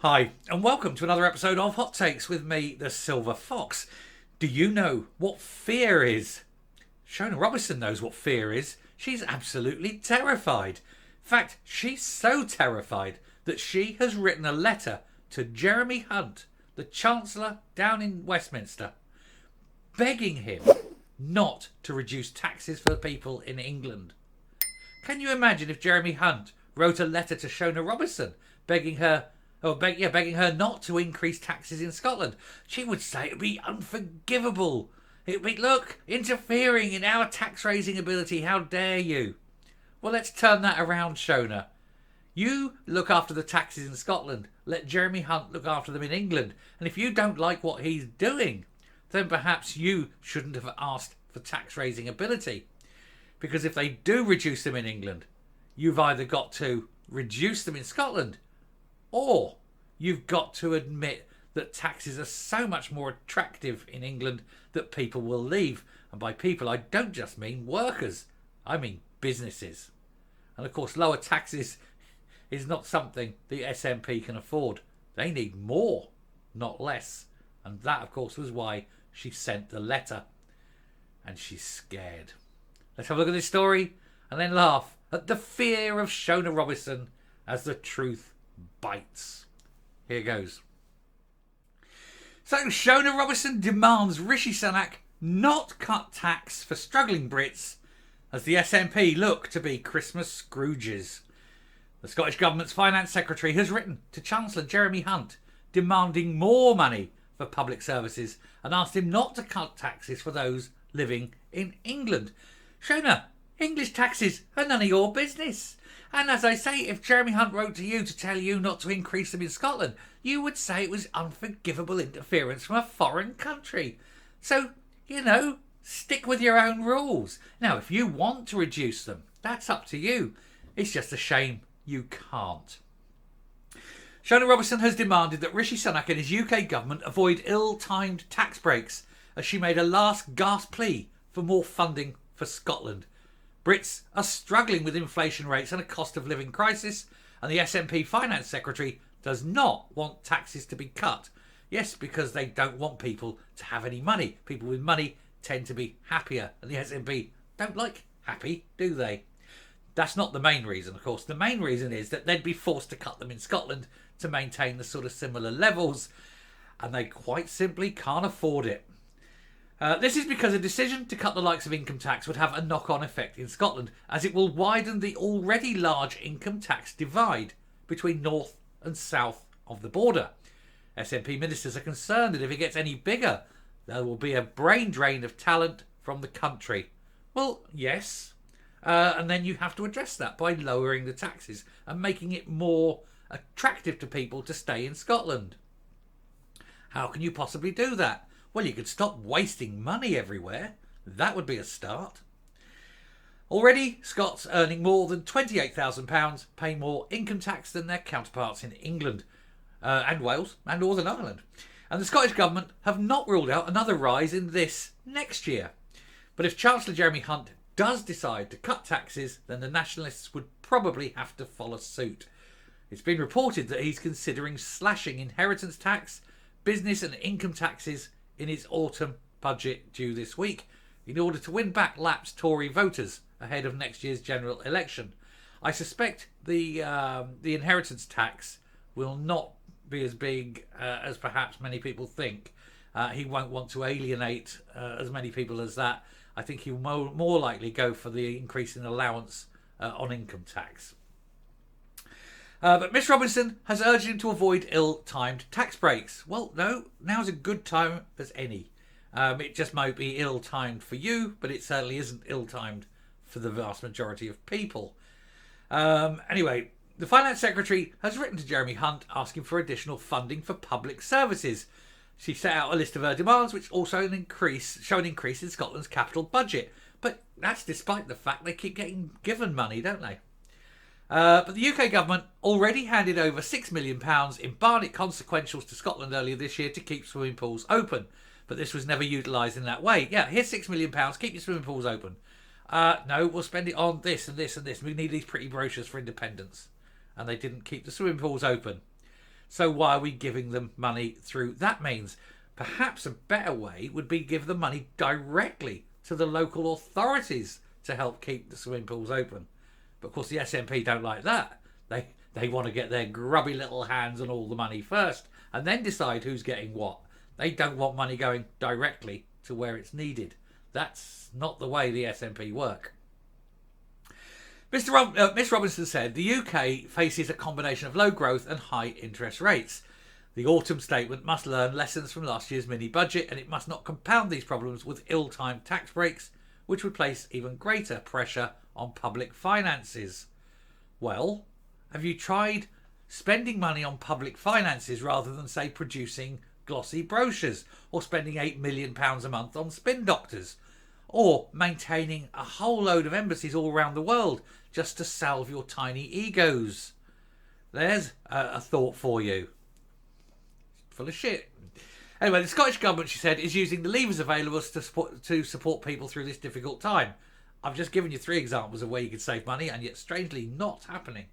Hi, and welcome to another episode of Hot Takes with me, the Silver Fox. Do you know what fear is? Shona Robison knows what fear is. She's absolutely terrified. In fact, she's so terrified that she has written a letter to Jeremy Hunt, the Chancellor down in Westminster, begging him not to reduce taxes for people in England. Can you imagine if Jeremy Hunt wrote a letter to Shona Robison begging her not to increase taxes in Scotland? She would say it would be unforgivable. It would be, look, interfering in our tax-raising ability. How dare you? Well, let's turn that around, Shona. You look after the taxes in Scotland. Let Jeremy Hunt look after them in England. And if you don't like what he's doing, then perhaps you shouldn't have asked for tax-raising ability. Because if they do reduce them in England, you've either got to reduce them in Scotland, or you've got to admit that taxes are so much more attractive in England that people will leave. And by people, I don't just mean workers. I mean businesses. And of course, lower taxes is not something the SNP can afford. They need more, not less. And that, of course, was why she sent the letter. And she's scared. Let's have a look at this story and then laugh at the fear of Shona Robison as the truth bites. Here goes. So Shona Robison demands Rishi Sunak not cut tax for struggling Brits as the SNP look to be Christmas Scrooges. The Scottish Government's Finance Secretary has written to Chancellor Jeremy Hunt demanding more money for public services and asked him not to cut taxes for those living in England. Shona, English taxes are none of your business. And as I say, if Jeremy Hunt wrote to you to tell you not to increase them in Scotland, you would say it was unforgivable interference from a foreign country. So, stick with your own rules. Now, if you want to reduce them, that's up to you. It's just a shame you can't. Shona Robison has demanded that Rishi Sunak and his UK government avoid ill-timed tax breaks as she made a last gasp plea for more funding for Scotland. Brits are struggling with inflation rates and a cost of living crisis, and the SNP Finance Secretary does not want taxes to be cut. Yes, because they don't want people to have any money. People with money tend to be happier, and the SNP don't like happy, do they? That's not the main reason, of course. The main reason is that they'd be forced to cut them in Scotland to maintain the sort of similar levels, and they quite simply can't afford it. This is because a decision to cut the likes of income tax would have a knock-on effect in Scotland, as it will widen the already large income tax divide between north and south of the border. SNP ministers are concerned that if it gets any bigger, there will be a brain drain of talent from the country. Well, yes, and then you have to address that by lowering the taxes and making it more attractive to people to stay in Scotland. How can you possibly do that? Well, you could stop wasting money everywhere. That would be a start. Already, Scots earning more than £28,000 pay more income tax than their counterparts in England and Wales and Northern Ireland. And the Scottish Government have not ruled out another rise in this next year. But if Chancellor Jeremy Hunt does decide to cut taxes, then the Nationalists would probably have to follow suit. It's been reported that he's considering slashing inheritance tax, business and income taxes in his autumn budget due this week in order to win back lapsed Tory voters ahead of next year's general election. I suspect the inheritance tax will not be as big as perhaps many people think. He won't want to alienate as many people as that. I think he'll more likely go for the increase in allowance on income tax. But Miss Robinson has urged him to avoid ill-timed tax breaks. Well, no, now's a good time as any. It just might be ill-timed for you, but it certainly isn't ill-timed for the vast majority of people. Anyway, the Finance Secretary has written to Jeremy Hunt asking for additional funding for public services. She set out a list of her demands, which also show an increase in Scotland's capital budget. But that's despite the fact they keep getting given money, don't they? But the UK government already handed over £6 million in Barnet consequentials to Scotland earlier this year to keep swimming pools open. But this was never utilised in that way. Yeah, here's £6 million, keep your swimming pools open. No, we'll spend it on this and this and this. We need these pretty brochures for independence. And they didn't keep the swimming pools open. So why are we giving them money through that means? Perhaps a better way would be give the money directly to the local authorities to help keep the swimming pools open. But of course the SNP don't like that. They want to get their grubby little hands on all the money first and then decide who's getting what. They don't want money going directly to where it's needed. That's not the way the SNP work. Miss Robinson said the UK faces a combination of low growth and high interest rates. The autumn statement must learn lessons from last year's mini budget, and it must not compound these problems with ill-timed tax breaks, which would place even greater pressure on public finances. Well, have you tried spending money on public finances rather than, say, producing glossy brochures, or spending £8 million a month on spin doctors, or maintaining a whole load of embassies all around the world just to salve your tiny egos? There's a thought for you. Full of shit. Anyway, the Scottish Government, she said, is using the levers available to support people through this difficult time. I've just given you 3 examples of where you could save money, and yet strangely not happening.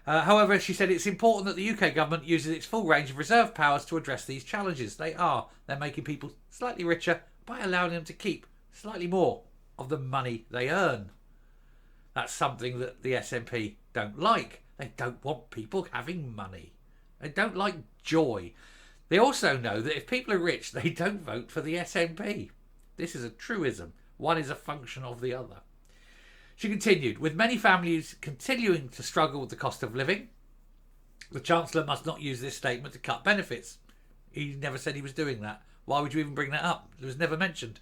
However, she said it's important that the UK government uses its full range of reserve powers to address these challenges. They're making people slightly richer by allowing them to keep slightly more of the money they earn. That's something that the SNP don't like. They don't want people having money. They don't like joy. They also know that if people are rich, they don't vote for the SNP. This is a truism. One is a function of the other. She continued, with many families continuing to struggle with the cost of living, the Chancellor must not use this statement to cut benefits. He never said he was doing that. Why would you even bring that up? It was never mentioned.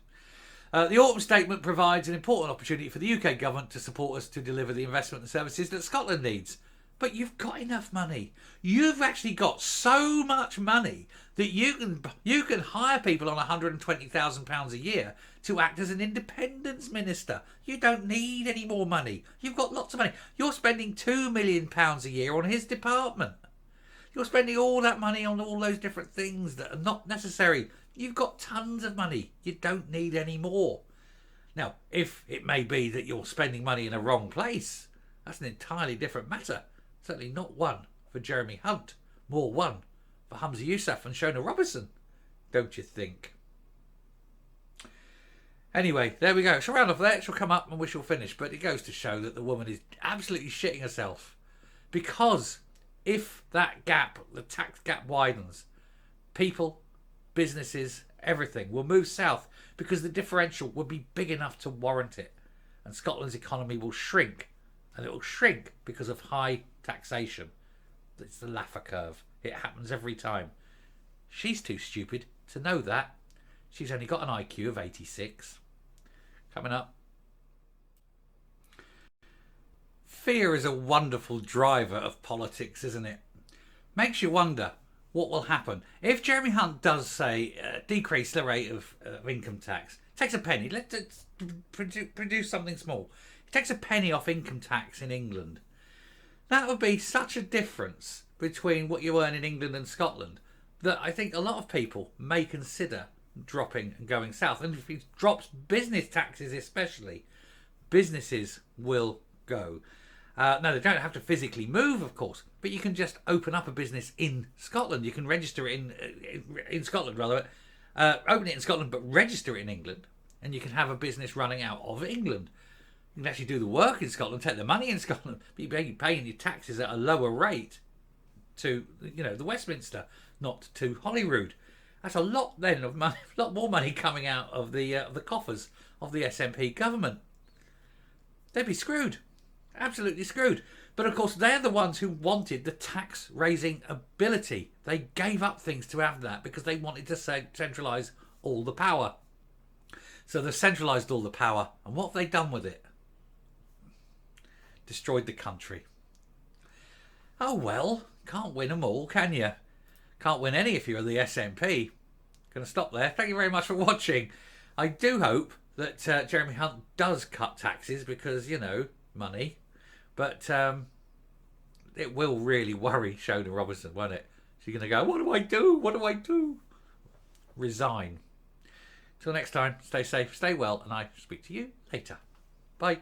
The autumn statement provides an important opportunity for the UK government to support us to deliver the investment and services that Scotland needs. But you've got enough money. You've actually got so much money that you can hire people on £120,000 a year to act as an independence minister. You don't need any more money. You've got lots of money. You're spending £2 million a year on his department. You're spending all that money on all those different things that are not necessary. You've got tons of money. You don't need any more. Now, if it may be that you're spending money in a wrong place, that's an entirely different matter. Certainly not one for Jeremy Hunt. More one for Humza Yousaf and Shona Robison, don't you think? Anyway, there we go. She'll round off there. She'll come up and we shall finish. But it goes to show that the woman is absolutely shitting herself. Because if that gap, the tax gap widens, people, businesses, everything will move south because the differential will be big enough to warrant it. And Scotland's economy will shrink. And it will shrink because of high taxation. It's the Laffer curve. It happens every time. She's too stupid to know that. She's only got an IQ of 86. Coming up. Fear is a wonderful driver of politics, isn't it? Makes you wonder what will happen. If Jeremy Hunt does, say, decrease the rate of income tax, takes a penny, let's produce something small. He takes a penny off income tax in England. That would be such a difference between what you earn in England and Scotland that I think a lot of people may consider dropping and going south. And if he drops business taxes especially, businesses will go. No, they don't have to physically move, of course, but you can just open up a business in Scotland. You can register it in Scotland, rather. Open it in Scotland, but register it in England. And you can have a business running out of England. You can actually do the work in Scotland, take the money in Scotland, but you're paying your taxes at a lower rate to, the Westminster, not to Holyrood. That's a lot then of money, a lot more money coming out of the coffers of the SNP government. They'd be screwed, absolutely screwed. But of course, they're the ones who wanted the tax raising ability. They gave up things to have that because they wanted to centralise all the power. So they've centralised all the power, and what have they done with it? Destroyed the country. Oh well, can't win them all, can you? Can't win any if you're the SNP. Going to stop there. Thank you very much for watching. I do hope that Jeremy Hunt does cut taxes because, money. But it will really worry Shona Robison, won't it? She's going to go, what do I do? What do I do? Resign. Till next time, stay safe, stay well, and I speak to you later. Bye.